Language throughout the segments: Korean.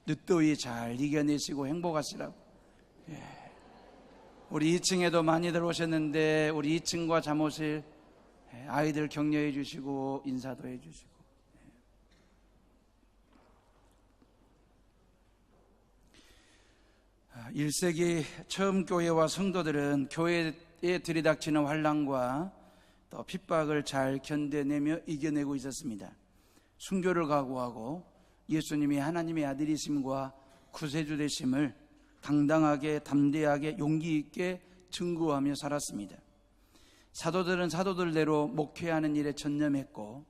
늦더위 잘 이겨내시고 행복하시라고. 우리 2층에도 많이들 오셨는데 우리 2층과 잠옷을 아이들 격려해 주시고 인사도 해 주시고. 1세기 처음 교회와 성도들은 교회에 들이닥치는 환난과 또 핍박을 잘 견뎌내며 이겨내고 있었습니다. 순교를 각오하고 예수님이 하나님의 아들이심과 구세주 되심을 당당하게 담대하게 용기 있게 증거하며 살았습니다. 사도들은 사도들대로 목회하는 일에 전념했고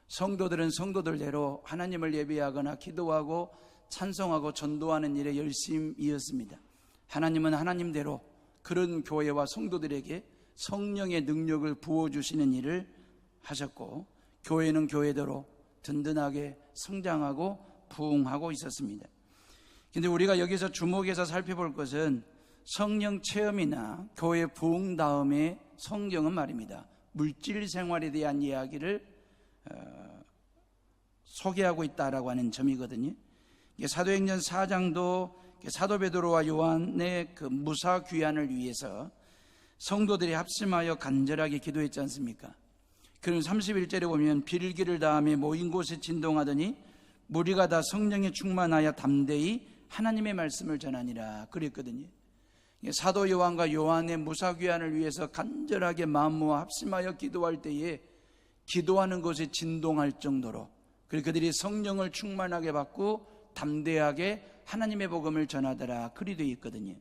성도들은 성도들대로 하나님을 예배하거나 기도하고 찬송하고 전도하는 일에 열심이었습니다. 하나님은 하나님대로 그런 교회와 성도들에게 성령의 능력을 부어주시는 일을 하셨고 교회는 교회대로 든든하게 성장하고 부흥하고 있었습니다. 근데 우리가 여기서 주목해서 살펴볼 것은 성령 체험이나 교회 부흥 다음에 성경은 말입니다, 물질 생활에 대한 이야기를 소개하고 있다라고 하는 점이거든요. 사도행전 4장도 사도 베드로와 요한의 그 무사 귀환을 위해서 성도들이 합심하여 간절하게 기도했지 않습니까? 그럼 31절에 보면 빌기를 다음에 모인 곳에 진동하더니 무리가 다 성령에 충만하여 담대히 하나님의 말씀을 전하니라 그랬거든요. 사도 요한과 요한의 무사 귀환을 위해서 간절하게 마음 모아 합심하여 기도할 때에 기도하는 것에 진동할 정도로 그들이 성령을 충만하게 받고 담대하게 하나님의 복음을 전하더라 그리 되어 있거든요.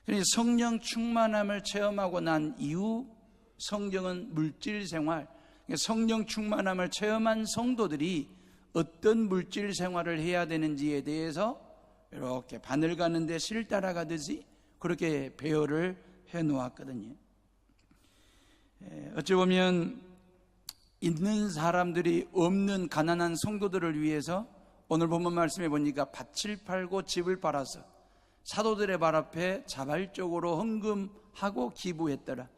그래서 성령 충만함을 체험하고 난 이후 성경은 물질 생활, 성령 충만함을 체험한 성도들이 어떤 물질 생활을 해야 되는지에 대해서 이렇게 바늘 가는데 실 따라가듯이 그렇게 배열을 해 놓았거든요. 어찌 보면 있는 사람들이 없는 가난한 성도들을 위해서 오늘 본문 말씀해 보니까 밭을 팔고 집을 팔아서 사도들의 발 앞에 자발적으로 헌금하고 기부했더라.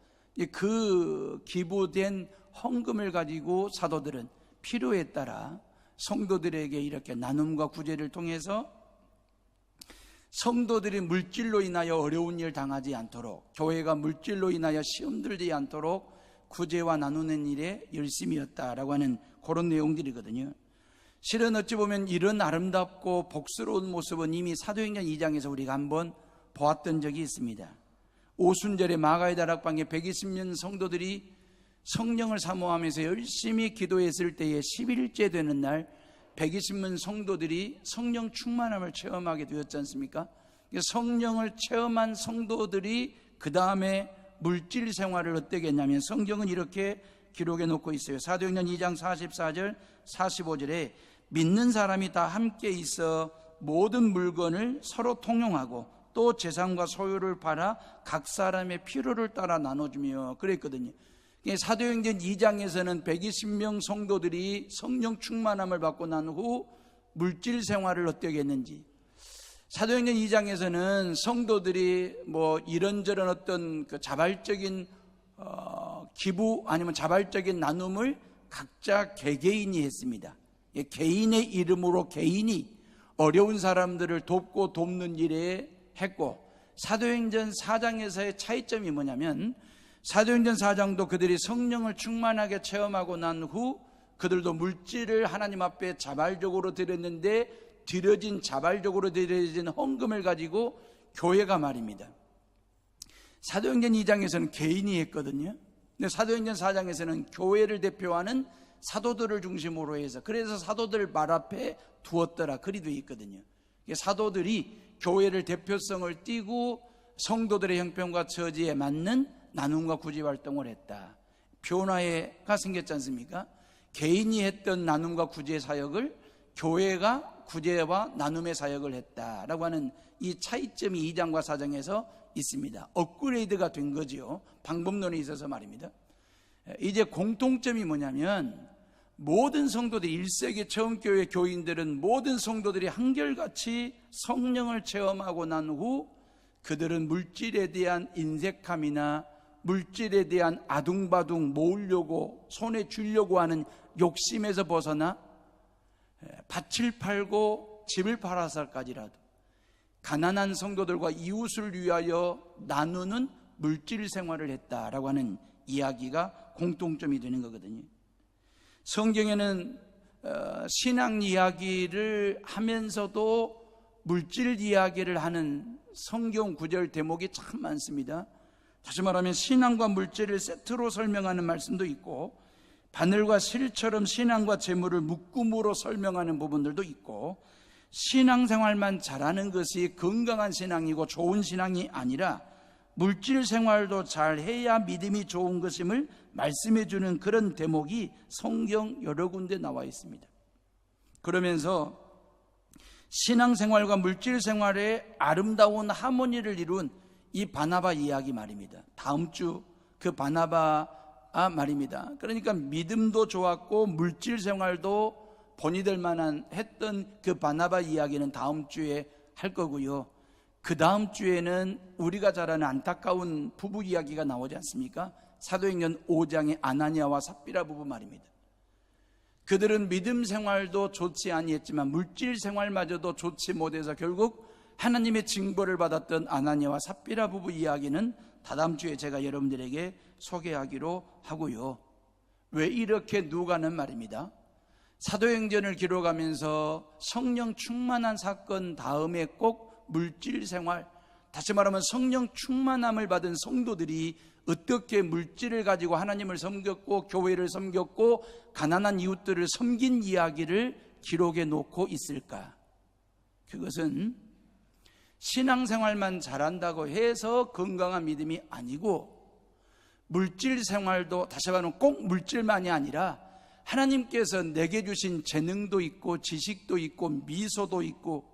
그 기부된 헌금을 가지고 사도들은 필요에 따라 성도들에게 이렇게 나눔과 구제를 통해서 성도들이 물질로 인하여 어려운 일 당하지 않도록, 교회가 물질로 인하여 시험 들지 않도록 구제와 나누는 일에 열심이었다라고 하는 그런 내용들이거든요. 실은 어찌 보면 이런 아름답고 복스러운 모습은 이미 사도행전 2장에서 우리가 한번 보았던 적이 있습니다. 오순절에 마가의 다락방에 120명 성도들이 성령을 사모하면서 열심히 기도했을 때에 10일째 되는 날 120명 성도들이 성령 충만함을 체험하게 되었지 않습니까? 성령을 체험한 성도들이 그 다음에 물질 생활을 어떻게 했냐면 성경은 이렇게 기록해 놓고 있어요. 사도행전 2장 44절 45절에 믿는 사람이 다 함께 있어 모든 물건을 서로 통용하고 또 재산과 소유를 팔아 각 사람의 필요를 따라 나눠주며 그랬거든요. 사도행전 2장에서는 120명 성도들이 성령 충만함을 받고 난 후 물질 생활을 어떻게 했는지, 사도행전 2장에서는 성도들이 뭐 이런저런 어떤 그 자발적인 기부 아니면 자발적인 나눔을 각자 개개인이 했습니다. 개인의 이름으로 개인이 어려운 사람들을 돕고 돕는 일에 했고, 사도행전 4장에서의 차이점이 뭐냐면 사도행전 4장도 그들이 성령을 충만하게 체험하고 난 후 그들도 물질을 하나님 앞에 자발적으로 드렸는데 자발적으로 드려진 헌금을 가지고 교회가 말입니다, 사도행전 2장에서는 개인이 했거든요. 근데 사도행전 4장에서는 교회를 대표하는 사도들을 중심으로 해서 그래서 사도들 말 앞에 두었더라 그리 되어 있거든요. 사도들이 교회를 대표성을 띠고 성도들의 형편과 처지에 맞는 나눔과 구제 활동을 했다. 변화가 생겼지 않습니까? 개인이 했던 나눔과 구제 사역을 교회가 구제와 나눔의 사역을 했다라고 하는 이 차이점이 2장과 4장에서 있습니다. 업그레이드가 된 거지요. 방법론에 있어서 말입니다. 이제 공통점이 뭐냐면 모든 성도들이 1세기 처음 교회 교인들은 모든 성도들이 한결같이 성령을 체험하고 난 후 그들은 물질에 대한 인색함이나 물질에 대한 아둥바둥 모으려고 손에 쥐려고 하는 욕심에서 벗어나 밭을 팔고 집을 팔아서까지라도 가난한 성도들과 이웃을 위하여 나누는 물질 생활을 했다라고 하는 이야기가 공통점이 되는 거거든요. 성경에는 신앙 이야기를 하면서도 물질 이야기를 하는 성경 구절 대목이 참 많습니다. 다시 말하면 신앙과 물질을 세트로 설명하는 말씀도 있고, 바늘과 실처럼 신앙과 재물을 묶음으로 설명하는 부분들도 있고, 신앙생활만 잘하는 것이 건강한 신앙이고 좋은 신앙이 아니라 물질 생활도 잘해야 믿음이 좋은 것임을 말씀해 주는 그런 대목이 성경 여러 군데 나와 있습니다. 그러면서 신앙생활과 물질생활의 아름다운 하모니를 이룬 이 바나바 이야기 말입니다. 다음 주 그 바나바 말입니다. 그러니까 믿음도 좋았고 물질생활도 본이 될 만한 했던 그 바나바 이야기는 다음 주에 할 거고요. 그 다음 주에는 우리가 잘 아는 안타까운 부부 이야기가 나오지 않습니까? 사도행전 5장의 아나니아와 삽비라 부부 말입니다. 그들은 믿음 생활도 좋지 아니했지만 물질 생활마저도 좋지 못해서 결국 하나님의 징벌을 받았던 아나니아와 삽비라 부부 이야기는 다다음 주에 제가 여러분들에게 소개하기로 하고요. 왜 이렇게 누가는 말입니다. 사도행전을 기록하면서 성령 충만한 사건 다음에 꼭 물질 생활, 다시 말하면 성령 충만함을 받은 성도들이 어떻게 물질을 가지고 하나님을 섬겼고 교회를 섬겼고 가난한 이웃들을 섬긴 이야기를 기록해 놓고 있을까? 그것은 신앙생활만 잘한다고 해서 건강한 믿음이 아니고, 물질 생활도 다시 말하면 꼭 물질만이 아니라 하나님께서 내게 주신 재능도 있고 지식도 있고 미소도 있고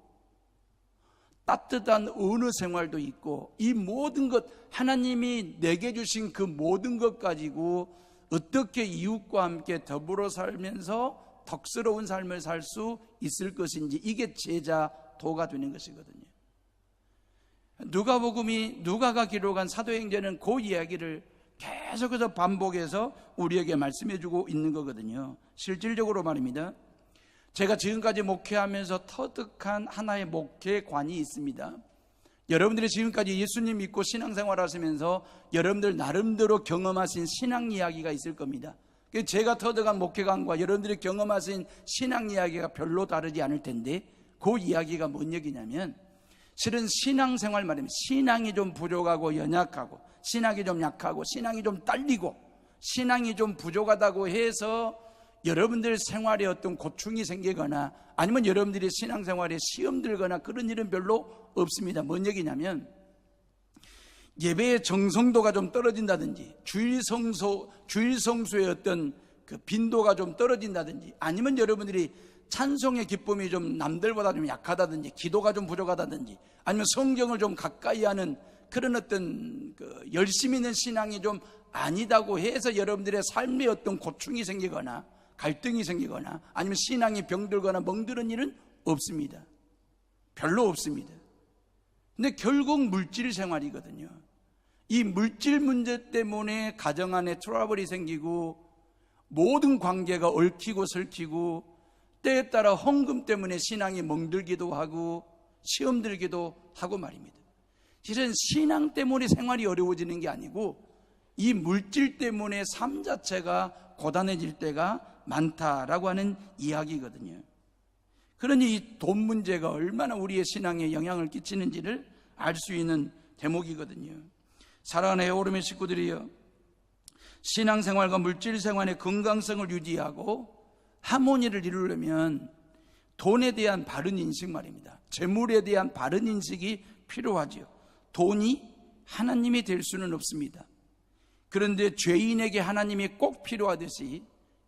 따뜻한 언어 생활도 있고, 이 모든 것, 하나님이 내게 주신 그 모든 것 가지고 어떻게 이웃과 함께 더불어 살면서 덕스러운 삶을 살 수 있을 것인지, 이게 제자도가 되는 것이거든요. 누가가 기록한 사도행전은 그 이야기를 계속해서 반복해서 우리에게 말씀해주고 있는 거거든요. 실질적으로 말입니다. 제가 지금까지 목회하면서 터득한 하나의 목회관이 있습니다. 여러분들이 지금까지 예수님 믿고 신앙생활 하시면서 여러분들 나름대로 경험하신 신앙 이야기가 있을 겁니다. 제가 터득한 목회관과 여러분들이 경험하신 신앙 이야기가 별로 다르지 않을 텐데, 그 이야기가 뭔 얘기냐면, 실은 신앙생활 말입니다. 신앙이 좀 부족하고 연약하고, 신앙이 좀 약하고, 신앙이 좀 딸리고, 신앙이 좀 부족하다고 해서 여러분들 생활에 어떤 고충이 생기거나 아니면 여러분들이 신앙생활에 시험 들거나 그런 일은 별로 없습니다. 뭔 얘기냐면, 예배의 정성도가 좀 떨어진다든지, 주일 성수의 어떤 그 빈도가 좀 떨어진다든지, 아니면 여러분들이 찬송의 기쁨이 좀 남들보다 좀 약하다든지, 기도가 좀 부족하다든지, 아니면 성경을 좀 가까이 하는 그런 어떤 그 열심히 있는 신앙이 좀 아니다고 해서 여러분들의 삶에 어떤 고충이 생기거나 갈등이 생기거나 아니면 신앙이 병들거나 멍드는 일은 없습니다. 별로 없습니다. 근데 결국 물질 생활이거든요. 이 물질 문제 때문에 가정 안에 트러블이 생기고 모든 관계가 얽히고 설키고 때에 따라 헌금 때문에 신앙이 멍들기도 하고 시험 들기도 하고 말입니다. 실은 신앙 때문에 생활이 어려워지는 게 아니고 이 물질 때문에 삶 자체가 고단해질 때가 많다라고 하는 이야기거든요. 그러니 이 돈 문제가 얼마나 우리의 신앙에 영향을 끼치는지를 알 수 있는 대목이거든요. 사랑하는 에오름의 식구들이여, 신앙생활과 물질생활의 건강성을 유지하고 하모니를 이루려면 돈에 대한 바른 인식 말입니다. 재물에 대한 바른 인식이 필요하지요. 돈이 하나님이 될 수는 없습니다. 그런데 죄인에게 하나님이 꼭 필요하듯이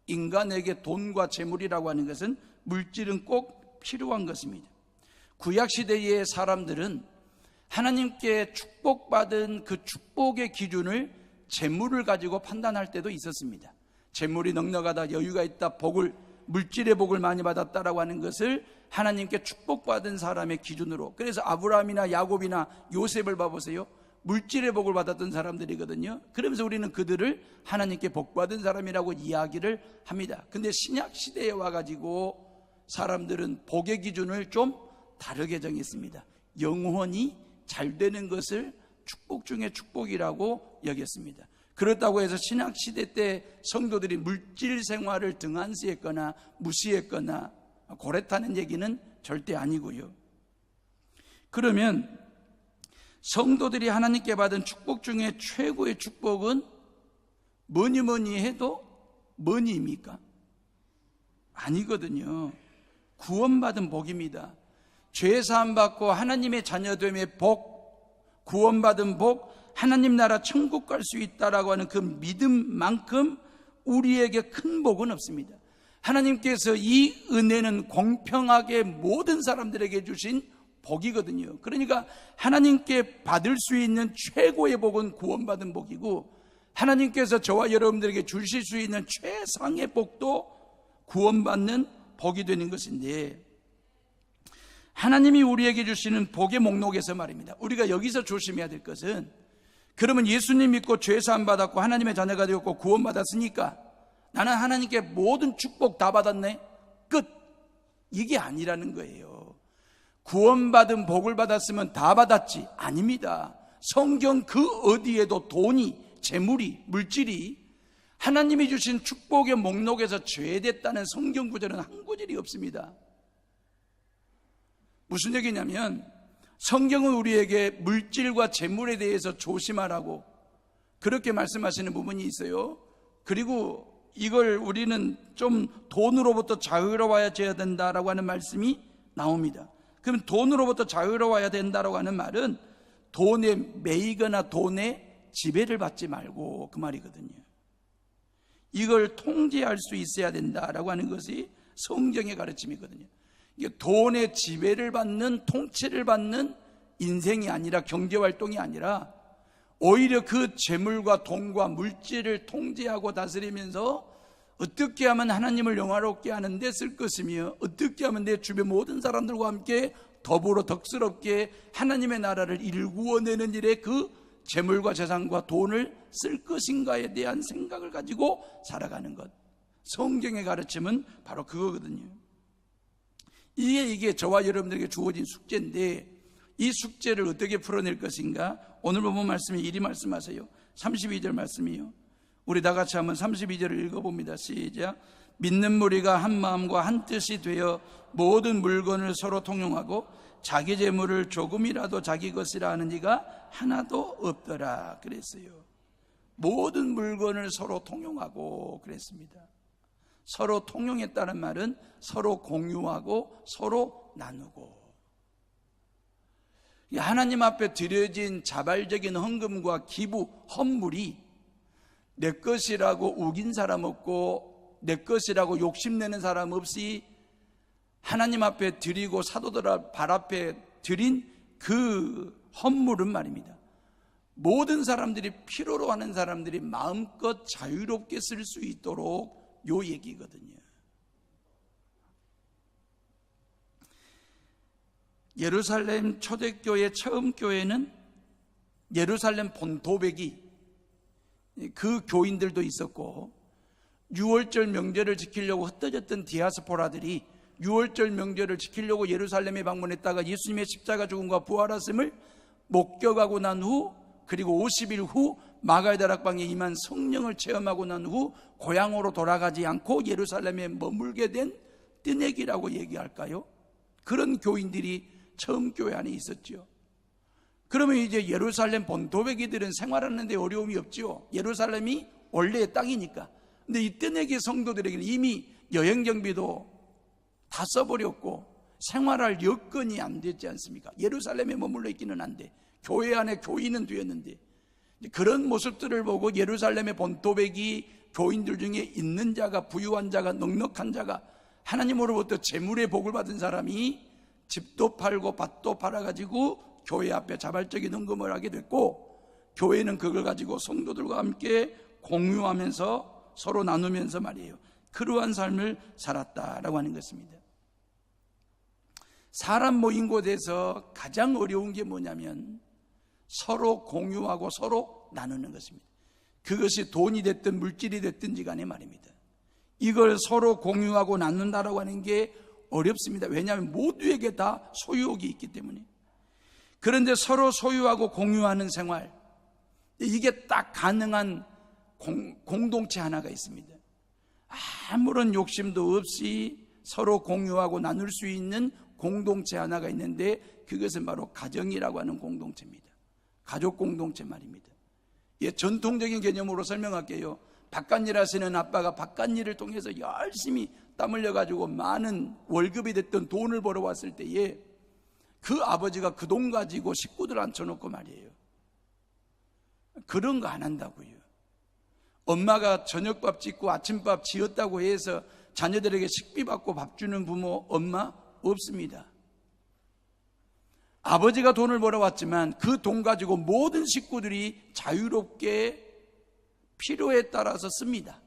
인간에게 돈과 재물이라고 하는 것은, 물질은 꼭 필요한 것입니다. 구약시대의 사람들은 하나님께 축복받은 그 축복의 기준을 재물을 가지고 판단할 때도 있었습니다. 재물이 넉넉하다, 여유가 있다, 물질의 복을 많이 받았다라고 하는 것을 하나님께 축복받은 사람의 기준으로, 그래서 아브라함이나 야곱이나 요셉을 봐보세요. 물질의 복을 받았던 사람들이거든요. 그러면서 우리는 그들을 하나님께 복받은 사람이라고 이야기를 합니다. 근데 신약 시대에 와가지고 사람들은 복의 기준을 좀 다르게 정했습니다. 영원히 잘 되는 것을 축복 중에 축복이라고 여겼습니다. 그렇다고 해서 신학시대 때 성도들이 물질 생활을 등한시했거나 무시했거나 고랬다는 얘기는 절대 아니고요. 그러면 성도들이 하나님께 받은 축복 중에 최고의 축복은 뭐니 해도 뭐니입니까? 아니거든요. 구원받은 복입니다. 죄사함 받고 하나님의 자녀됨의 복, 구원받은 복, 하나님 나라 천국 갈 수 있다라고 하는 그 믿음만큼 우리에게 큰 복은 없습니다. 하나님께서 이 은혜는 공평하게 모든 사람들에게 주신 복이거든요. 그러니까 하나님께 받을 수 있는 최고의 복은 구원받은 복이고, 하나님께서 저와 여러분들에게 주실 수 있는 최상의 복도 구원받는 복이 되는 것인데, 하나님이 우리에게 주시는 복의 목록에서 말입니다, 우리가 여기서 조심해야 될 것은, 그러면 예수님 믿고 죄사함 받았고 하나님의 자녀가 되었고 구원받았으니까 나는 하나님께 모든 축복 다 받았네, 끝, 이게 아니라는 거예요. 구원받은 복을 받았으면 다 받았지, 아닙니다. 성경 그 어디에도 돈이, 재물이, 물질이 하나님이 주신 축복의 목록에서 제외됐다는 성경 구절은 한 구절이 없습니다. 무슨 얘기냐면, 성경은 우리에게 물질과 재물에 대해서 조심하라고 그렇게 말씀하시는 부분이 있어요. 그리고 이걸 우리는 좀 돈으로부터 자유로워야 된다라고 하는 말씀이 나옵니다. 그럼 돈으로부터 자유로워야 된다라고 하는 말은 돈에 매이거나 돈에 지배를 받지 말고, 그 말이거든요. 이걸 통제할 수 있어야 된다라고 하는 것이 성경의 가르침이거든요. 이게 돈의 지배를 받는, 통치를 받는 인생이 아니라, 경제활동이 아니라 오히려 그 재물과 돈과 물질을 통제하고 다스리면서 어떻게 하면 하나님을 영화롭게 하는 데 쓸 것이며, 어떻게 하면 내 주변 모든 사람들과 함께 더불어 덕스럽게 하나님의 나라를 일구어내는 일에 그 재물과 재산과 돈을 쓸 것인가에 대한 생각을 가지고 살아가는 것, 성경의 가르침은 바로 그거거든요. 이게 저와 여러분들에게 주어진 숙제인데, 이 숙제를 어떻게 풀어낼 것인가, 오늘 본문 말씀에 이리 말씀하세요. 32절 말씀이요. 우리 다 같이 한번 32절을 읽어봅니다. 시작. 믿는 무리가 한 마음과 한 뜻이 되어 모든 물건을 서로 통용하고 자기 재물을 조금이라도 자기 것이라 하는 이가 하나도 없더라 그랬어요. 모든 물건을 서로 통용하고 그랬습니다. 서로 통용했다는 말은 서로 공유하고 서로 나누고, 하나님 앞에 드려진 자발적인 헌금과 기부, 헌물이 내 것이라고 우긴 사람 없고 내 것이라고 욕심내는 사람 없이 하나님 앞에 드리고 사도들 발 앞에 드린 그 헌물은 말입니다, 모든 사람들이 필요로 하는 사람들이 마음껏 자유롭게 쓸 수 있도록 요 얘기거든요. 예루살렘 초대교회 처음 교회는 예루살렘 본토백이, 그 교인들도 있었고, 6월절 명절을 지키려고 흩어졌던 디아스포라들이 6월절 명절을 지키려고 예루살렘에 방문했다가 예수님의 십자가 죽음과 부활하심을 목격하고 난 후, 그리고 50일 후 마가다락방에 임한 성령을 체험하고 난 후 고향으로 돌아가지 않고 예루살렘에 머물게 된 뜨내기라고 얘기할까요? 그런 교인들이 처음 교회 안에 있었죠. 그러면 이제 예루살렘 본토백이들은 생활하는 데 어려움이 없죠. 예루살렘이 원래의 땅이니까. 근데 이 뜨내기 성도들에게는 이미 여행 경비도 다 써버렸고 생활할 여건이 안 됐지 않습니까? 예루살렘에 머물러 있기는 한데 교회 안에 교인은 되었는데, 그런 모습들을 보고 예루살렘의 본토백이 교인들 중에 있는 자가, 부유한 자가, 넉넉한 자가, 하나님으로부터 재물의 복을 받은 사람이 집도 팔고 밭도 팔아가지고 교회 앞에 자발적인 헌금을 하게 됐고, 교회는 그걸 가지고 성도들과 함께 공유하면서 서로 나누면서 말이에요, 그러한 삶을 살았다라고 하는 것입니다. 사람 모인 곳에서 가장 어려운 게 뭐냐면 서로 공유하고 서로 나누는 것입니다. 그것이 돈이 됐든 물질이 됐든지 간에 말입니다. 이걸 서로 공유하고 나눈다라고 하는 게 어렵습니다. 왜냐하면 모두에게 다 소유욕이 있기 때문에. 그런데 서로 소유하고 공유하는 생활, 이게 딱 가능한 공동체 하나가 있습니다. 아무런 욕심도 없이 서로 공유하고 나눌 수 있는 공동체 하나가 있는데, 그것은 바로 가정이라고 하는 공동체입니다. 가족 공동체 말입니다. 예, 전통적인 개념으로 설명할게요. 바깥일 하시는 아빠가 바깥일을 통해서 열심히 땀 흘려가지고 많은 월급이 됐던 돈을 벌어왔을 때에 그 아버지가 그 돈 가지고 식구들 앉혀놓고 말이에요, 그런 거 안 한다고요. 엄마가 저녁밥 짓고 아침밥 지었다고 해서 자녀들에게 식비 받고 밥 주는 부모, 엄마 없습니다. 아버지가 돈을 벌어왔지만 그 돈 가지고 모든 식구들이 자유롭게 필요에 따라서 씁니다.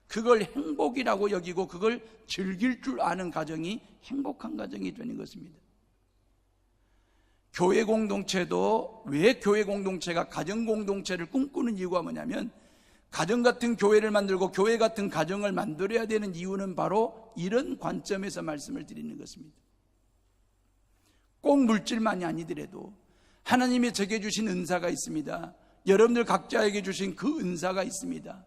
그걸 행복이라고 여기고 그걸 즐길 줄 아는 가정이 행복한 가정이 되는 것입니다. 교회 공동체도, 왜 교회 공동체가 가정 공동체를 꿈꾸는 이유가 뭐냐면, 가정 같은 교회를 만들고 교회 같은 가정을 만들어야 되는 이유는 바로 이런 관점에서 말씀을 드리는 것입니다. 꼭 물질만이 아니더라도 하나님이 제게 주신 은사가 있습니다. 여러분들 각자에게 주신 그 은사가 있습니다.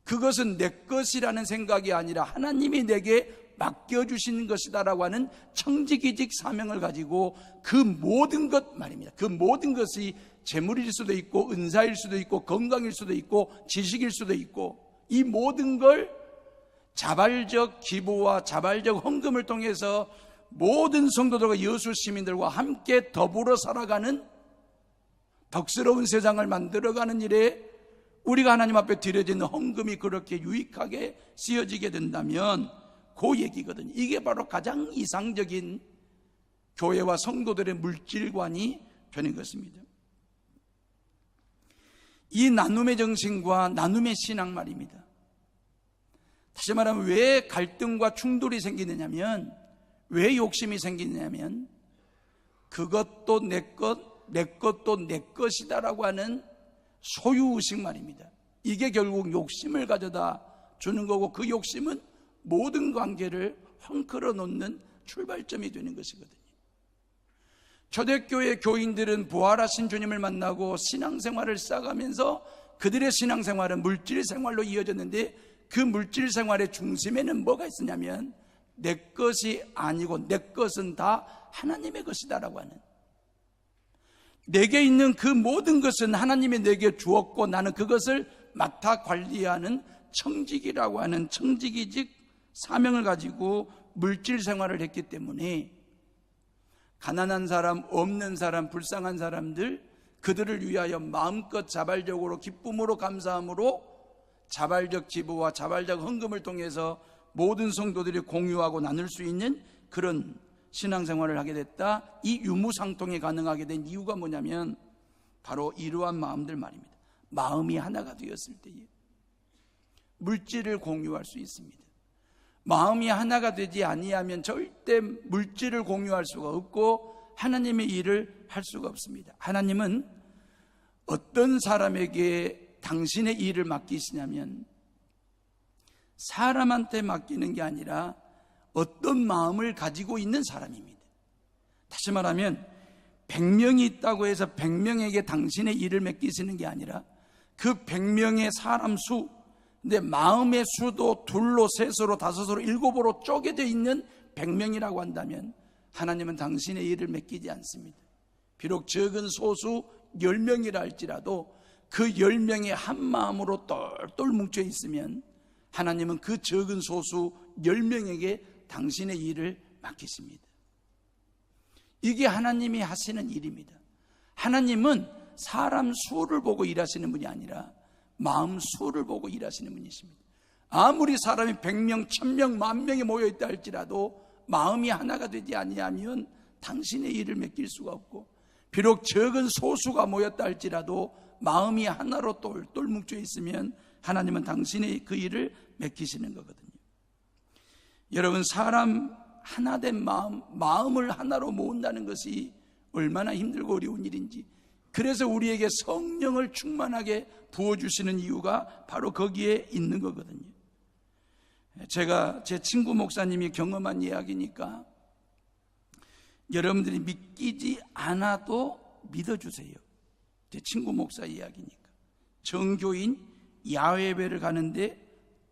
그것은 내 것이라는 생각이 아니라 하나님이 내게 맡겨주신 것이다라고 하는 청지기직 사명을 가지고 그 모든 것 말입니다. 그 모든 것이 재물일 수도 있고 은사일 수도 있고 건강일 수도 있고 지식일 수도 있고, 이 모든 걸 자발적 기부와 자발적 헌금을 통해서 모든 성도들과 여수 시민들과 함께 더불어 살아가는 덕스러운 세상을 만들어가는 일에 우리가 하나님 앞에 드려지는 헌금이 그렇게 유익하게 쓰여지게 된다면 그 얘기거든요. 이게 바로 가장 이상적인 교회와 성도들의 물질관이 되는 것입니다. 이 나눔의 정신과 나눔의 신앙 말입니다. 다시 말하면 왜 갈등과 충돌이 생기느냐면, 왜 욕심이 생기느냐면, 그것도 내 것, 내 것도 내 것이다라고 하는 소유의식 말입니다. 이게 결국 욕심을 가져다 주는 거고, 그 욕심은 모든 관계를 헝클어 놓는 출발점이 되는 것이거든요. 초대교회 교인들은 부활하신 주님을 만나고 신앙생활을 쌓아가면서 그들의 신앙생활은 물질생활로 이어졌는데, 그 물질생활의 중심에는 뭐가 있었냐면, 내 것이 아니고 내 것은 다 하나님의 것이다라고 하는, 내게 있는 그 모든 것은 하나님이 내게 주었고 나는 그것을 맡아 관리하는 청직이라고 하는 청지기직 사명을 가지고 물질생활을 했기 때문에, 가난한 사람, 없는 사람, 불쌍한 사람들, 그들을 위하여 마음껏 자발적으로 기쁨으로 감사함으로 자발적 기부와 자발적 헌금을 통해서 모든 성도들이 공유하고 나눌 수 있는 그런 신앙생활을 하게 됐다. 이 유무상통이 가능하게 된 이유가 뭐냐면 바로 이러한 마음들 말입니다. 마음이 하나가 되었을 때에 물질을 공유할 수 있습니다. 마음이 하나가 되지 아니하면 절대 물질을 공유할 수가 없고 하나님의 일을 할 수가 없습니다. 하나님은 어떤 사람에게 당신의 일을 맡기시냐면 사람한테 맡기는 게 아니라 어떤 마음을 가지고 있는 사람입니다. 다시 말하면 100명이 있다고 해서 100명에게 당신의 일을 맡기시는 게 아니라 그 100명의 사람 수, 근데 마음의 수도 둘로, 셋으로, 다섯으로, 일곱으로 쪼개져 있는 100명이라고 한다면 하나님은 당신의 일을 맡기지 않습니다. 비록 적은 소수 10명이라 할지라도 그 10명이 한 마음으로 똘똘 뭉쳐 있으면 하나님은 그 적은 소수 10명에게 당신의 일을 맡기십니다. 이게 하나님이 하시는 일입니다. 하나님은 사람 수를 보고 일하시는 분이 아니라 마음 수를 보고 일하시는 분이십니다. 아무리 사람이 100명, 1000명, 10,000명이 모여있다 할지라도 마음이 하나가 되지 아니하면 당신의 일을 맡길 수가 없고, 비록 적은 소수가 모였다 할지라도 마음이 하나로 똘똘 뭉쳐 있으면 하나님은 당신의 그 일을 맡기시는 거거든요. 여러분, 사람 하나된 마음을 하나로 모은다는 것이 얼마나 힘들고 어려운 일인지, 그래서 우리에게 성령을 충만하게 부어주시는 이유가 바로 거기에 있는 거거든요. 제가 제 친구 목사님이 경험한 이야기니까 여러분들이 믿기지 않아도 믿어주세요. 제 친구 목사 이야기니까. 정교인 야외배를 가는데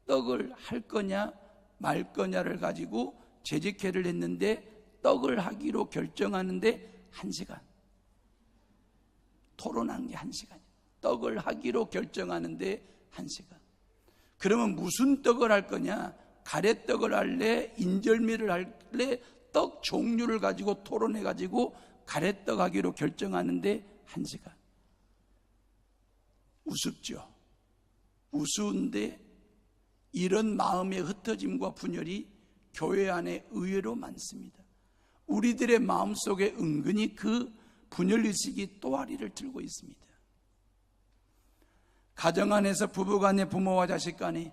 떡을 할 거냐 말 거냐를 가지고 재직회를 했는데 떡을 하기로 결정하는데 1시간. 토론한 게 1시간이에요. 떡을 하기로 결정하는데 1시간. 그러면 무슨 떡을 할 거냐? 가래떡을 할래? 인절미를 할래? 떡 종류를 가지고 토론해 가지고 가래떡 하기로 결정하는데 1시간. 우습죠. 우스운데 이런 마음의 흩어짐과 분열이 교회 안에 의외로 많습니다. 우리들의 마음속에 은근히 그 분열의식이 또아리를 들고 있습니다. 가정 안에서 부부간에, 부모와 자식 간에,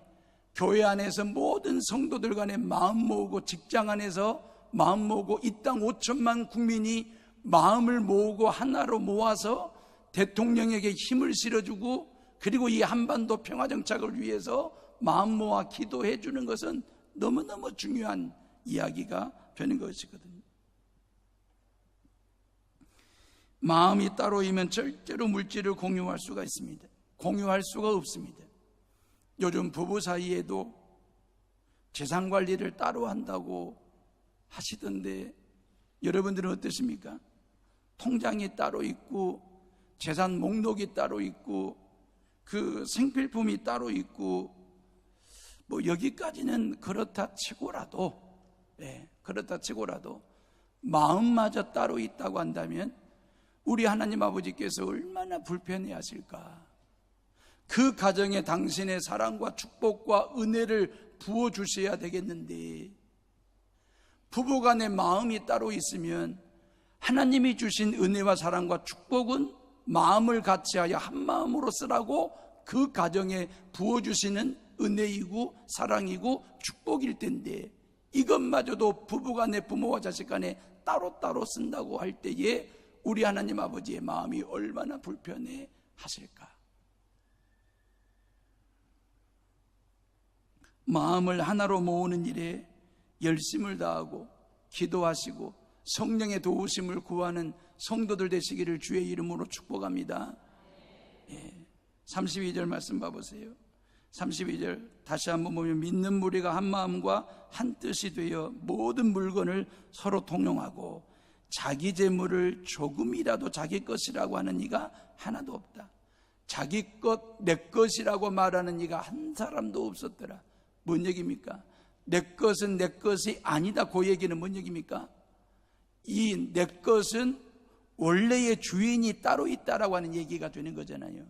교회 안에서 모든 성도들 간에 마음 모으고, 직장 안에서 마음 모으고, 이 땅 5천만 국민이 마음을 모으고 하나로 모아서 대통령에게 힘을 실어주고, 그리고 이 한반도 평화정착을 위해서 마음 모아 기도해 주는 것은 너무너무 중요한 이야기가 되는 것이거든요. 마음이 따로이면 절대로 물질을 공유할 수가 있습니다. 공유할 수가 없습니다. 요즘 부부 사이에도 재산 관리를 따로 한다고 하시던데 여러분들은 어떠십니까? 통장이 따로 있고 재산 목록이 따로 있고 그 생필품이 따로 있고 뭐 여기까지는 그렇다 치고라도 그렇다 치고라도 마음마저 따로 있다고 한다면 우리 하나님 아버지께서 얼마나 불편해 하실까. 그 가정에 당신의 사랑과 축복과 은혜를 부어주셔야 되겠는데 부부간의 마음이 따로 있으면 하나님이 주신 은혜와 사랑과 축복은 마음을 같이하여 한 마음으로 쓰라고 그 가정에 부어주시는 은혜이고 사랑이고 축복일 텐데 이것마저도 부부간에 부모와 자식간에 따로따로 쓴다고 할 때에 우리 하나님 아버지의 마음이 얼마나 불편해 하실까. 마음을 하나로 모으는 일에 열심을 다하고 기도하시고 성령의 도우심을 구하는 성도들 되시기를 주의 이름으로 축복합니다. 32절 말씀 봐보세요. 32절 다시 한번 보면 믿는 무리가 한 마음과 한 뜻이 되어 모든 물건을 서로 통용하고 자기 재물을 조금이라도 자기 것이라고 하는 이가 하나도 없다. 자기 것, 내 것이라고 말하는 이가 한 사람도 없었더라. 뭔 얘기입니까? 내 것은 내 것이 아니다. 그 얘기는 뭔 얘기입니까? 이 내 것은 원래의 주인이 따로 있다라고 하는 얘기가 되는 거잖아요.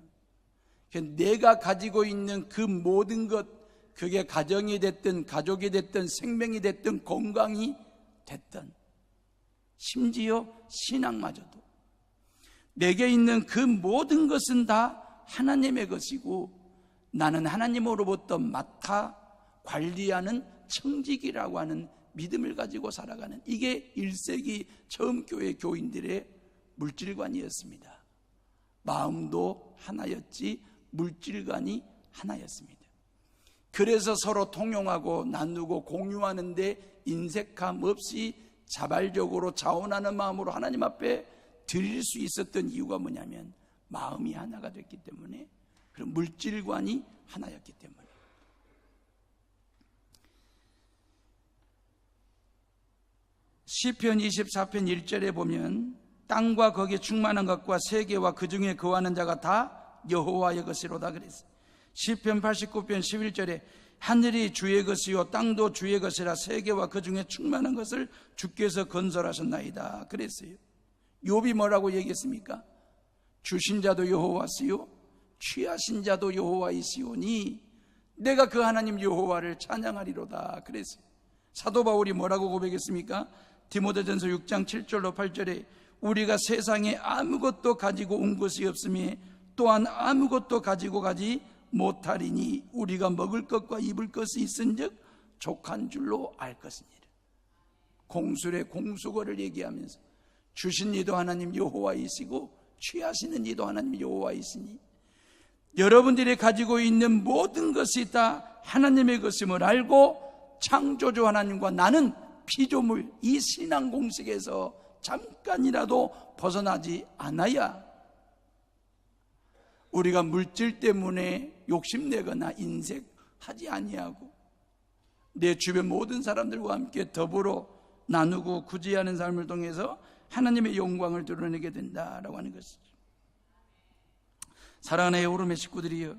내가 가지고 있는 그 모든 것, 그게 가정이 됐든 가족이 됐든 생명이 됐든 건강이 됐든 심지어 신앙마저도 내게 있는 그 모든 것은 다 하나님의 것이고 나는 하나님으로부터 맡아 관리하는 청직이라고 하는 믿음을 가지고 살아가는, 이게 1세기 처음 교회 교인들의 물질관이었습니다. 마음도 하나였지 물질관이 하나였습니다. 그래서 서로 통용하고 나누고 공유하는데 인색함 없이 자발적으로 자원하는 마음으로 하나님 앞에 드릴 수 있었던 이유가 뭐냐면 마음이 하나가 됐기 때문에, 그리고 물질관이 하나였기 때문에. 시편 24편 1절에 보면 땅과 거기에 충만한 것과 세계와 그 중에 거하는 자가 다 여호와의 것이로다 그랬어요. 시편 89편 11절에 하늘이 주의 것이요 땅도 주의 것이라 세계와 그 중에 충만한 것을 주께서 건설하셨나이다 그랬어요. 욥이 뭐라고 얘기했습니까? 주신 자도 여호와시요 취하신 자도 여호와이시오니 내가 그 하나님 여호와를 찬양하리로다 그랬어요. 사도 바울이 뭐라고 고백했습니까? 디모데전서 6장 7절로 8절에 우리가 세상에 아무것도 가지고 온 것이 없으며 또한 아무것도 가지고 가지 못하리니 우리가 먹을 것과 입을 것이 있은즉 족한 줄로 알 것이니라. 공술의 공수거를 얘기하면서 주신 이도 하나님 여호와이시고 취하시는 이도 하나님 여호와이시니 여러분들이 가지고 있는 모든 것이 다 하나님의 것임을 알고 창조주 하나님과 나는 피조물, 이 신앙 공식에서 잠깐이라도 벗어나지 않아야 우리가 물질 때문에 욕심내거나 인색하지 아니하고 내 주변 모든 사람들과 함께 더불어 나누고 구제하는 삶을 통해서 하나님의 영광을 드러내게 된다라고 하는 것이죠. 사랑하는 에오름의 식구들이여,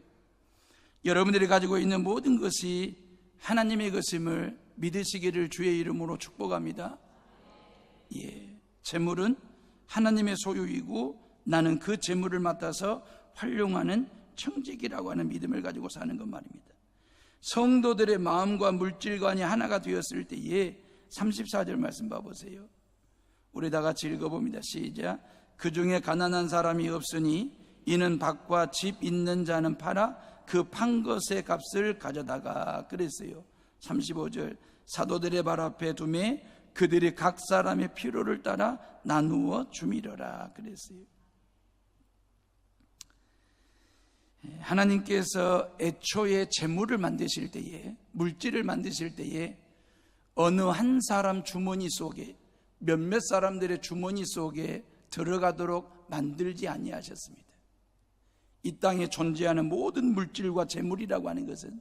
여러분들이 가지고 있는 모든 것이 하나님의 것임을 믿으시기를 주의 이름으로 축복합니다. 재물은 하나님의 소유이고 나는 그 재물을 맡아서 활용하는 청직이라고 하는 믿음을 가지고 사는 것 말입니다. 성도들의 마음과 물질관이 하나가 되었을 때에 34절 말씀 봐보세요. 우리 다 같이 읽어봅니다. 시작. 그 중에 가난한 사람이 없으니 이는 밭과 집 있는 자는 팔아 그 판 것의 값을 가져다가 그랬어요. 35절. 사도들의 발 앞에 두매 그들이 각 사람의 필요를 따라 나누어 주미러라 그랬어요. 하나님께서 애초에 재물을 만드실 때에, 물질을 만드실 때에 어느 한 사람 주머니 속에, 몇몇 사람들의 주머니 속에 들어가도록 만들지 아니하셨습니다. 이 땅에 존재하는 모든 물질과 재물이라고 하는 것은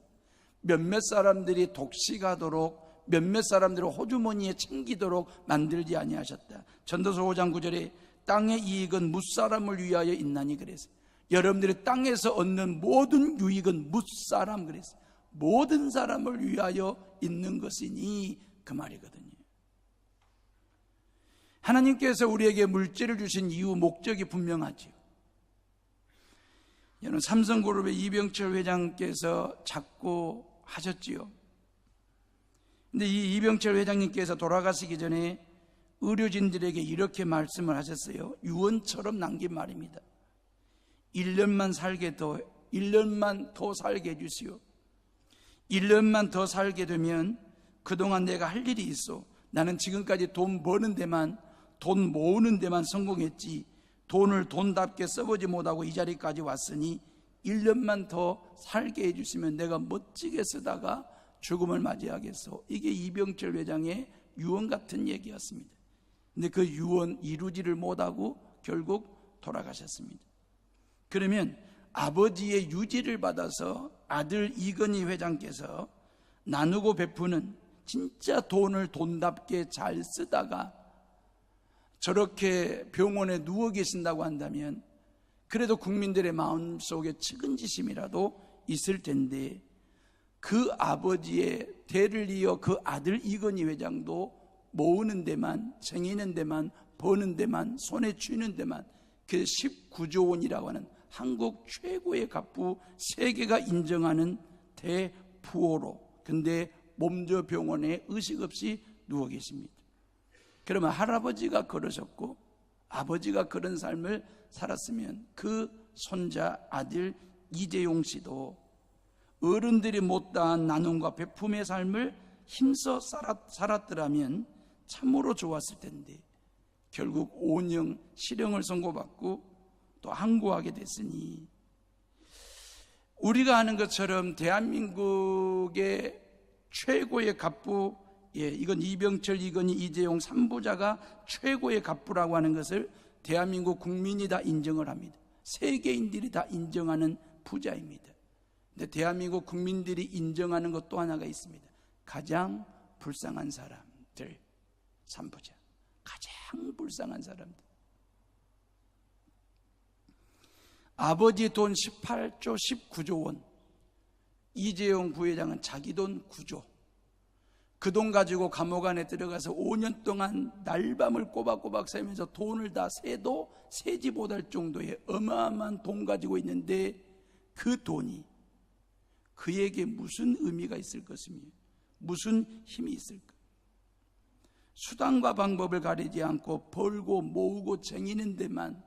몇몇 사람들이 독식하도록, 몇몇 사람들을 호주머니에 챙기도록 만들지 아니하셨다. 전도서 5장 9절에 땅의 이익은 뭇사람을 위하여 있나니 그랬어요. 여러분들이 땅에서 얻는 모든 유익은 뭇사람 그랬어요. 모든 사람을 위하여 있는 것이니 그 말이거든요. 하나님께서 우리에게 물질을 주신 이유, 목적이 분명하지요. 여러분, 삼성그룹의 이병철 회장께서 자꾸 하셨지요. 근데 이 이병철 회장님께서 돌아가시기 전에 의료진들에게 이렇게 말씀을 하셨어요. 유언처럼 남긴 말입니다. 1년만 더 살게 해주시오. 1년만 더 살게 되면 그동안 내가 할 일이 있어. 나는 지금까지 돈 버는 데만, 돈 모으는 데만 성공했지 돈을 돈답게 써보지 못하고 이 자리까지 왔으니 1년만 더 살게 해주시면 내가 멋지게 쓰다가 죽음을 맞이하겠소. 이게 이병철 회장의 유언 같은 얘기였습니다. 근데 그 유언 이루지를 못하고 결국 돌아가셨습니다. 그러면 아버지의 유지를 받아서 아들 이건희 회장께서 나누고 베푸는, 진짜 돈을 돈답게 잘 쓰다가 저렇게 병원에 누워 계신다고 한다면 그래도 국민들의 마음속에 측은지심이라도 있을 텐데, 그 아버지의 대를 이어 그 아들 이건희 회장도 모으는 데만, 챙기는 데만, 버는 데만, 손에 쥐는 데만 그 19조 원이라고 하는 한국 최고의 갑부, 세계가 인정하는 대부호로, 근데 몸져 병원에 의식 없이 누워 계십니다. 그러면 할아버지가 그러셨고 아버지가 그런 삶을 살았으면 그 손자 아들 이재용 씨도 어른들이 못다한 나눔과 베품의 삶을 힘써 살았더라면 참으로 좋았을 텐데 결국 5년 실형을 선고받고 또 항고하게 됐으니, 우리가 아는 것처럼 대한민국의 최고의 갑부, 이건 이병철, 이건희, 이재용 3부자가 최고의 갑부라고 하는 것을 대한민국 국민이 다 인정을 합니다. 세계인들이 다 인정하는 부자입니다. 근데 대한민국 국민들이 인정하는 것 또 하나가 있습니다. 가장 불쌍한 사람들, 3부자, 가장 불쌍한 사람들. 아버지 돈 18조 19조 원, 이재용 부회장은 자기 돈 9조, 그 돈 가지고 감옥 안에 들어가서 5년 동안 날밤을 꼬박꼬박 새면서 돈을 다 세도 세지 못할 정도의 어마어마한 돈 가지고 있는데, 그 돈이 그에게 무슨 의미가 있을 것이며 무슨 힘이 있을까? 수단과 방법을 가리지 않고 벌고 모으고 쟁이는 데만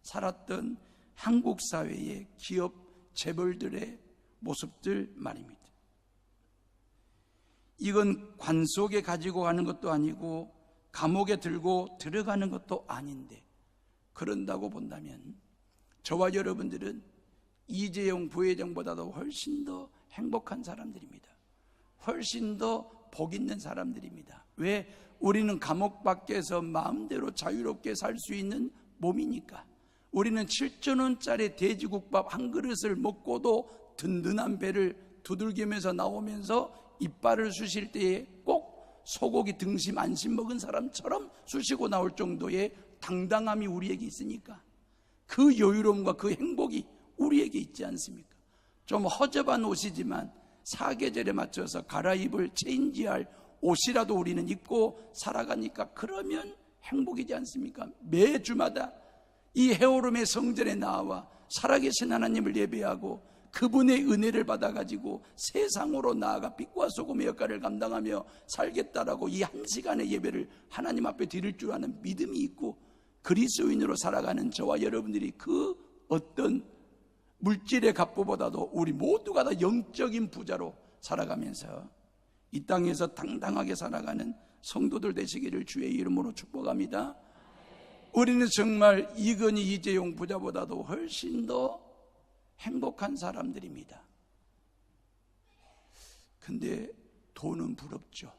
살았던 한국 사회의 기업 재벌들의 모습들 말입니다. 이건 관 속에 가지고 가는 것도 아니고 감옥에 들고 들어가는 것도 아닌데, 그런다고 본다면 저와 여러분들은 이재용 부회장보다도 훨씬 더 행복한 사람들입니다. 훨씬 더 복 있는 사람들입니다. 왜? 우리는 감옥 밖에서 마음대로 자유롭게 살 수 있는 몸이니까. 우리는 7,000원짜리 돼지국밥 한 그릇을 먹고도 든든한 배를 두들기면서 나오면서 이빨을 쑤실 때에 꼭 소고기 등심 안심 먹은 사람처럼 쑤시고 나올 정도의 당당함이 우리에게 있으니까 그 여유로움과 그 행복이 우리에게 있지 않습니까? 좀 허접한 옷이지만 사계절에 맞춰서 갈아입을 체인지할 옷이라도 우리는 입고 살아가니까 그러면 행복이지 않습니까? 매주마다 이 헤오름의 성전에 나와 살아계신 하나님을 예배하고 그분의 은혜를 받아가지고 세상으로 나아가 빛과 소금의 역할을 감당하며 살겠다라고 이 한 시간의 예배를 하나님 앞에 드릴 줄 아는 믿음이 있고 그리스도인으로 살아가는 저와 여러분들이 그 어떤 물질의 갑부보다도 우리 모두가 다 영적인 부자로 살아가면서 이 땅에서 당당하게 살아가는 성도들 되시기를 주의 이름으로 축복합니다. 우리는 정말 이건희 이재용 부자보다도 훨씬 더 행복한 사람들입니다. 근데 돈은 부럽죠.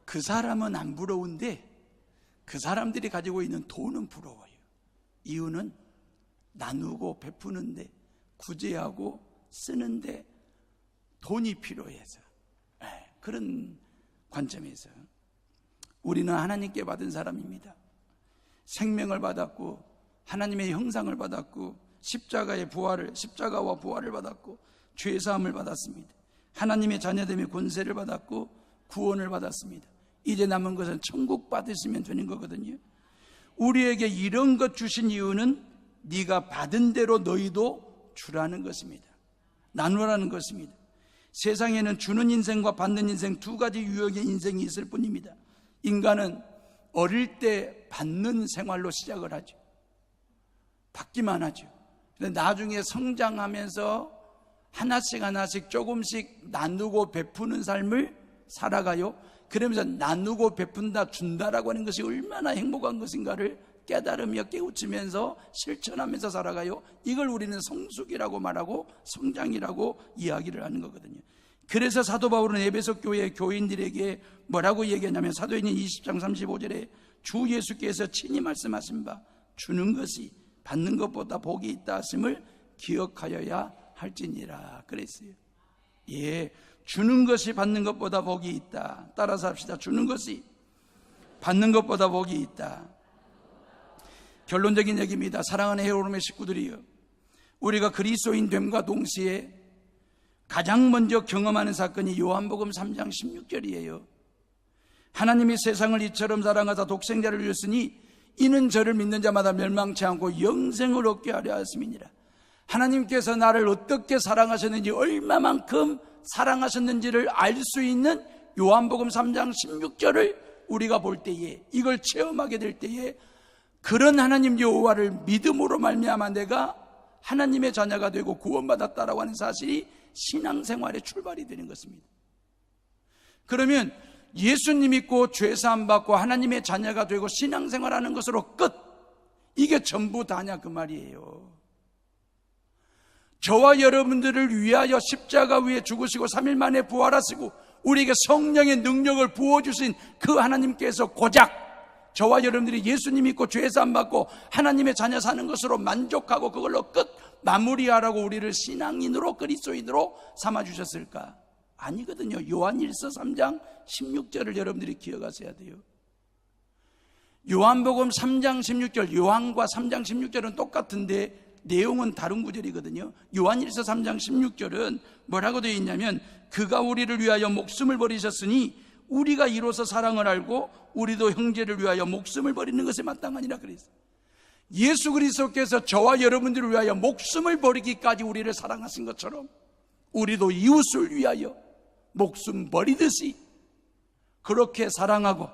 그 사람은 안 부러운데 그 사람들이 가지고 있는 돈은 부러워요. 이유는 나누고 베푸는데 구제하고 쓰는데 돈이 필요해서. 그런 관점에서 우리는 하나님께 받은 사람입니다. 생명을 받았고 하나님의 형상을 받았고 십자가와 부활을 받았고 죄사함을 받았습니다. 하나님의 자녀됨의 권세를 받았고 구원을 받았습니다. 이제 남은 것은 천국 받으시면 되는 거거든요. 우리에게 이런 것 주신 이유는 네가 받은 대로 너희도 주라는 것입니다. 나누라는 것입니다. 세상에는 주는 인생과 받는 인생 두 가지 유형의 인생이 있을 뿐입니다. 인간은 어릴 때 받는 생활로 시작을 하죠. 받기만 하죠. 그런데 나중에 성장하면서 하나씩 조금씩 나누고 베푸는 삶을 살아가요. 그러면서 나누고 베푼다 준다라고 하는 것이 얼마나 행복한 것인가를 깨달으며 깨우치면서 실천하면서 살아가요. 이걸 우리는 성숙이라고 말하고 성장이라고 이야기를 하는 거거든요. 그래서 사도 바울은 에베소 교회 교인들에게 뭐라고 얘기하냐면 사도행전 20장 35절에 주 예수께서 친히 말씀하신 바 주는 것이 받는 것보다 복이 있다 하심을 기억하여야 할지니라 그랬어요. 예, 주는 것이 받는 것보다 복이 있다. 따라서 합시다. 주는 것이 받는 것보다 복이 있다. 결론적인 얘기입니다. 사랑하는 헤오름의 식구들이여, 우리가 그리스도인 됨과 동시에 가장 먼저 경험하는 사건이 요한복음 3장 16절이에요. 하나님이 세상을 이처럼 사랑하사 독생자를 주셨으니 이는 저를 믿는 자마다 멸망치 않고 영생을 얻게 하려 하심이니라. 하나님께서 나를 어떻게 사랑하셨는지, 얼마만큼 사랑하셨는지를 알 수 있는 요한복음 3장 16절을 우리가 볼 때에, 이걸 체험하게 될 때에 그런 하나님 여호와를 믿음으로 말미암아 내가 하나님의 자녀가 되고 구원받았다라고 하는 사실이 신앙생활의 출발이 되는 것입니다. 그러면 예수님 믿고 죄사함 받고 하나님의 자녀가 되고 신앙생활하는 것으로 끝, 이게 전부 다냐 그 말이에요. 저와 여러분들을 위하여 십자가 위에 죽으시고 3일 만에 부활하시고 우리에게 성령의 능력을 부어주신 그 하나님께서 고작 저와 여러분들이 예수님 믿고 죄사함 받고 하나님의 자녀 사는 것으로 만족하고 그걸로 끝 마무리하라고 우리를 신앙인으로 그리스도인으로 삼아주셨을까? 아니거든요. 요한일서 3장 16절을 여러분들이 기억하셔야 돼요. 요한복음 3장 16절, 요한과 3장 16절은 똑같은데 내용은 다른 구절이거든요. 요한일서 3장 16절은 뭐라고 되어 있냐면 그가 우리를 위하여 목숨을 버리셨으니 우리가 이로써 사랑을 알고 우리도 형제를 위하여 목숨을 버리는 것에 마땅하니라 그랬어요. 예수 그리스도께서 저와 여러분들을 위하여 목숨을 버리기까지 우리를 사랑하신 것처럼 우리도 이웃을 위하여 목숨 버리듯이 그렇게 사랑하고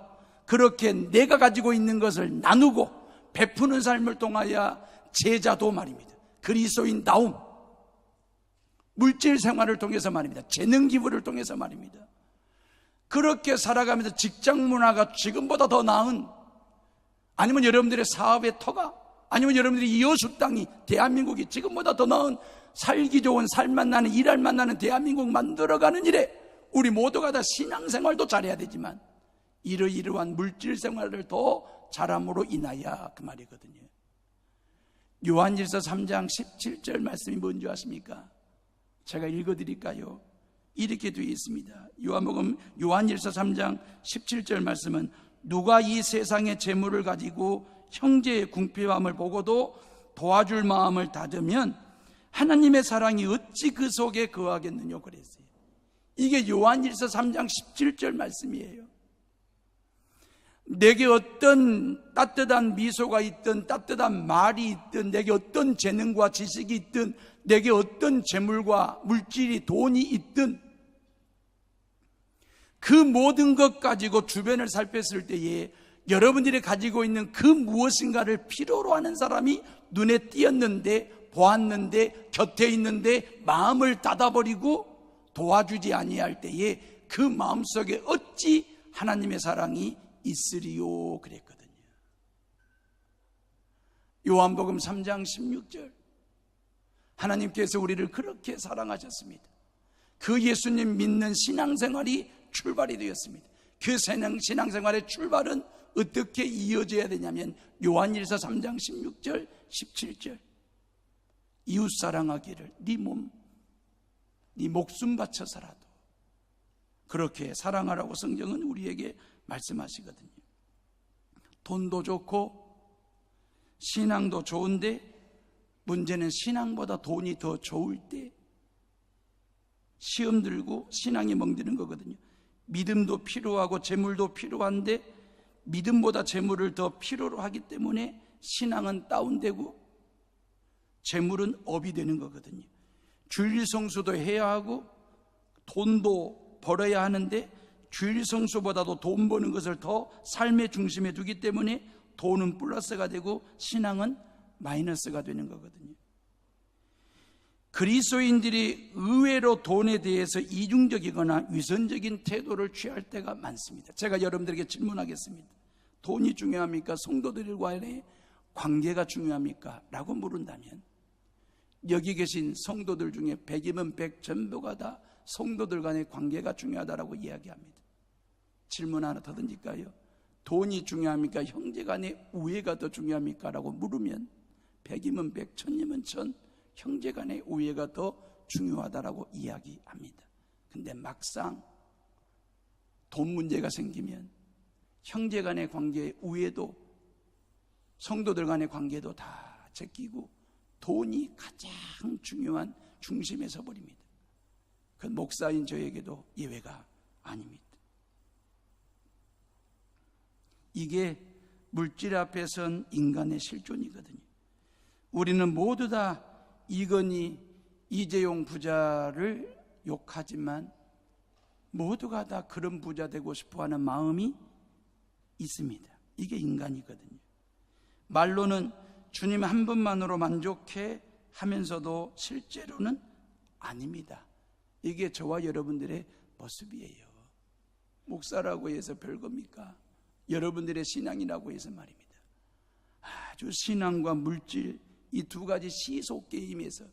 그렇게 내가 가지고 있는 것을 나누고 베푸는 삶을 통하여 제자도 말입니다. 그리스도인다움, 물질 생활을 통해서 말입니다. 재능 기부를 통해서 말입니다. 그렇게 살아가면서 직장 문화가 지금보다 더 나은, 아니면 여러분들의 사업의 터가, 아니면 여러분들이 이어수 땅이, 대한민국이 지금보다 더 나은 살기 좋은 살만 나는 일할 만나는 대한민국 만들어가는 일에 우리 모두가 다 신앙생활도 잘해야 되지만 이러이러한 물질생활을 더 잘함으로 인하여 그 말이거든요. 요한일서 3장 17절 말씀이 뭔지 아십니까? 제가 읽어드릴까요? 이렇게 되어 있습니다. 요한일서 3장 17절 말씀은 누가 이 세상의 재물을 가지고 형제의 궁핍함을 보고도 도와줄 마음을 닫으면 하나님의 사랑이 어찌 그 속에 거하겠느냐 그랬어요. 이게 요한일서 3장 17절 말씀이에요. 내게 어떤 따뜻한 미소가 있든 따뜻한 말이 있든 내게 어떤 재능과 지식이 있든 내게 어떤 재물과 물질이 돈이 있든 그 모든 것 가지고 주변을 살폈을 때에 여러분들이 가지고 있는 그 무엇인가를 필요로 하는 사람이 눈에 띄었는데 보았는데 곁에 있는데 마음을 닫아버리고 도와주지 아니할 때에 그 마음속에 어찌 하나님의 사랑이 있으리요 그랬거든요. 요한복음 3장 16절 하나님께서 우리를 그렇게 사랑하셨습니다. 그 예수님 믿는 신앙생활이 출발이 되었습니다. 그 신앙생활의 출발은 어떻게 이어져야 되냐면 요한일서 3장 16절 17절 이웃 사랑하기를 네 목숨 바쳐서라도 그렇게 사랑하라고 성경은 우리에게 말씀하시거든요. 돈도 좋고 신앙도 좋은데 문제는 신앙보다 돈이 더 좋을 때 시험 들고 신앙이 멍드는 거거든요. 믿음도 필요하고 재물도 필요한데 믿음보다 재물을 더 필요로 하기 때문에 신앙은 다운되고 재물은 업이 되는 거거든요. 주일 성수도 해야 하고 돈도 벌어야 하는데 주일 성수보다도 돈 버는 것을 더 삶의 중심에 두기 때문에 돈은 플러스가 되고 신앙은 마이너스가 되는 거거든요. 그리스도인들이 의외로 돈에 대해서 이중적이거나 위선적인 태도를 취할 때가 많습니다. 제가 여러분들에게 질문하겠습니다. 돈이 중요합니까? 성도들과의 관계가 중요합니까? 라고 물은다면 여기 계신 성도들 중에 100이면 100 전부가 다 성도들 간의 관계가 중요하다라고 이야기합니다. 질문 하나 더 던질까요? 돈이 중요합니까? 형제 간의 우애가 더 중요합니까? 라고 물으면 100이면 100, 1000이면 1000 형제 간의 우애가 더 중요하다라고 이야기합니다. 근데 막상 돈 문제가 생기면 형제 간의 관계, 우애도 성도들 간의 관계도 다 제끼고 돈이 가장 중요한 중심에 서버립니다. 그 목사인 저에게도 예외가 아닙니다. 이게 물질 앞에 선 인간의 실존이거든요. 우리는 모두 다 이건희, 이재용 부자를 욕하지만 모두가 다 그런 부자 되고 싶어하는 마음이 있습니다. 이게 인간이거든요. 말로는 주님 한 분만으로 만족해 하면서도 실제로는 아닙니다. 이게 저와 여러분들의 모습이에요. 목사라고 해서 별겁니까? 여러분들의 신앙이라고 해서 말입니다. 아주 신앙과 물질 이 두 가지 시소 게임에서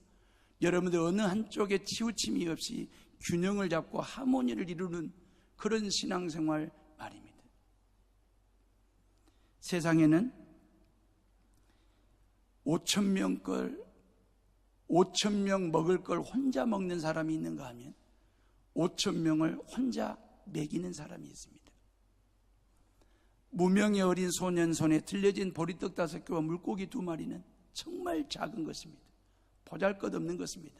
여러분들 어느 한쪽에 치우침이 없이 균형을 잡고 하모니를 이루는 그런 신앙생활 말입니다. 세상에는 5,000명 먹을 걸 혼자 먹는 사람이 있는가 하면 5,000명을 혼자 먹이는 사람이 있습니다. 무명의 어린 소년 손에 들려진 보리떡 5개와 물고기 2마리는 정말 작은 것입니다. 보잘것없는 것입니다.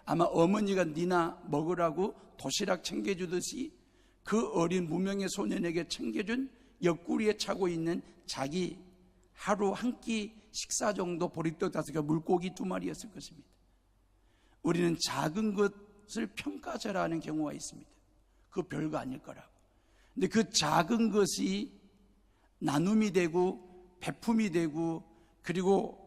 아마 어머니가 니나 먹으라고 도시락 챙겨주듯이 그 어린 무명의 소년에게 챙겨준 옆구리에 차고 있는 자기 하루 한 끼 식사 정도 보리떡 5개 물고기 2마리였을 것입니다. 우리는 작은 것을 평가절하하는 경우가 있습니다. 그거 별거 아닐 거라고. 근데 그 작은 것이 나눔이 되고 배품이 되고 그리고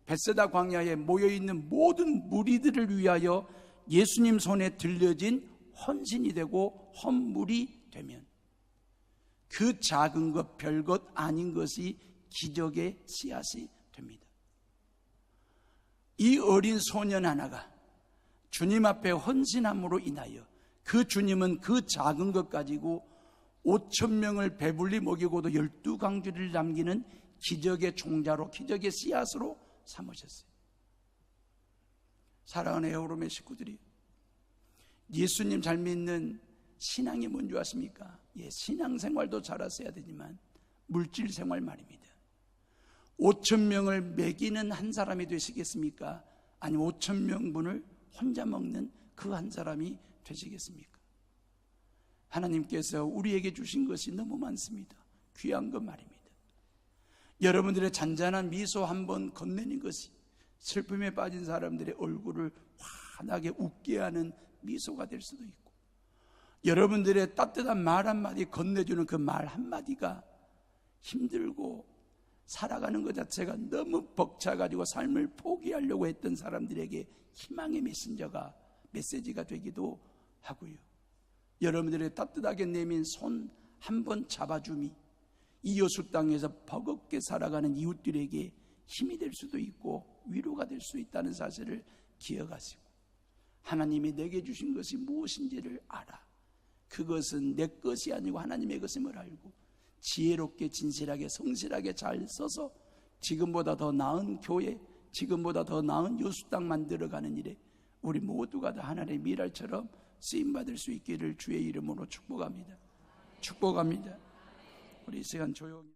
벳세다 광야에 모여있는 모든 무리들을 위하여 예수님 손에 들려진 헌신이 되고 헌물이 되면 그 작은 것 별것 아닌 것이 기적의 씨앗이 됩니다. 이 어린 소년 하나가 주님 앞에 헌신함으로 인하여 그 주님은 그 작은 것 가지고 5,000명을 배불리 먹이고도 12강주를 남기는 기적의 종자로, 기적의 씨앗으로 삼으셨어요. 사랑하는 에어롬의 식구들이, 예수님 잘 믿는 신앙이 뭔지 아십니까? 신앙생활도 잘하셔야 되지만 물질생활 말입니다. 5,000명을 먹이는 한 사람이 되시겠습니까? 아니면 5,000명분을 혼자 먹는 그 한 사람이 되시겠습니까? 하나님께서 우리에게 주신 것이 너무 많습니다. 귀한 것 말입니다. 여러분들의 잔잔한 미소 한번 건네는 것이 슬픔에 빠진 사람들의 얼굴을 환하게 웃게 하는 미소가 될 수도 있고, 여러분들의 따뜻한 말 한마디 건네주는 그 말 한마디가 힘들고 살아가는 것 자체가 너무 벅차가지고 삶을 포기하려고 했던 사람들에게 희망의 메시지가 되기도 하고요. 여러분들의 따뜻하게 내민 손 한 번 잡아줌이 이웃 땅에서 버겁게 살아가는 이웃들에게 힘이 될 수도 있고 위로가 될 수 있다는 사실을 기억하시고, 하나님이 내게 주신 것이 무엇인지를 알아. 그것은 내 것이 아니고 하나님의 것임을 알고 지혜롭게 진실하게 성실하게 잘 써서 지금보다 더 나은 교회, 지금보다 더 나은 여수 땅 만들어가는 일에 우리 모두가 다 하나님의 미랄처럼 쓰임받을 수 있기를 주의 이름으로 축복합니다. 축복합니다. 우리 이 시간 조용히